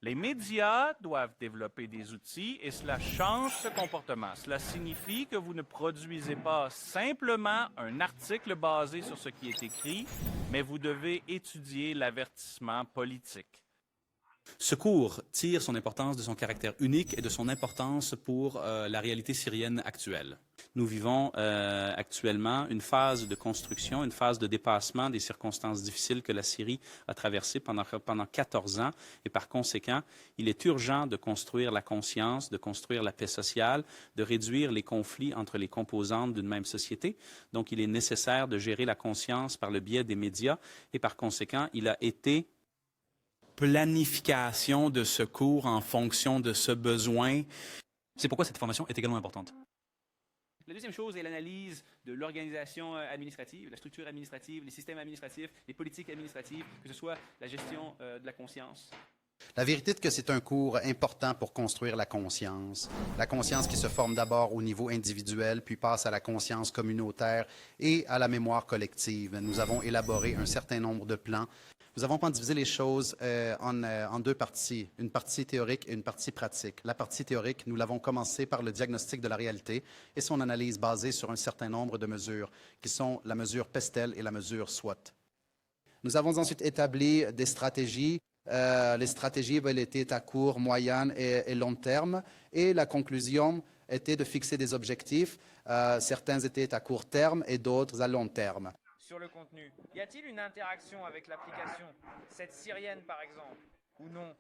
Les médias doivent développer des outils et cela change ce comportement. Cela signifie que vous ne produisez pas simplement un article basé sur ce qui est écrit, mais vous devez étudier l'avertissement politique. Ce cours tire son importance de son caractère unique et de son importance pour la réalité syrienne actuelle. Nous vivons actuellement une phase de construction, une phase de dépassement des circonstances difficiles que la Syrie a traversées pendant 14 ans. Et par conséquent, il est urgent de construire la conscience, de construire la paix sociale, de réduire les conflits entre les composantes d'une même société. Donc, il est nécessaire de gérer la conscience par le biais des médias. Et par conséquent, il a été planification de ce cours en fonction de ce besoin. C'est pourquoi cette formation est également importante. La deuxième chose est l'analyse de l'organisation administrative, la structure administrative, les systèmes administratifs, les politiques administratives, que ce soit la gestion de la conscience. La vérité est que c'est un cours important pour construire la conscience qui se forme d'abord au niveau individuel, puis passe à la conscience communautaire et à la mémoire collective. Nous avons élaboré un certain nombre de plans. Nous avons pas divisé les choses en deux parties, une partie théorique et une partie pratique. La partie théorique, nous l'avons commencé par le diagnostic de la réalité et son analyse basée sur un certain nombre de mesures, qui sont la mesure Pestel et la mesure SWOT. Nous avons ensuite établi des stratégies. Les stratégies étaient à court, moyen et long terme. Et la conclusion était de fixer des objectifs. Certains étaient à court terme et d'autres à long terme. Sur le contenu, y a-t-il une interaction avec l'application, cette syrienne par exemple, ou non?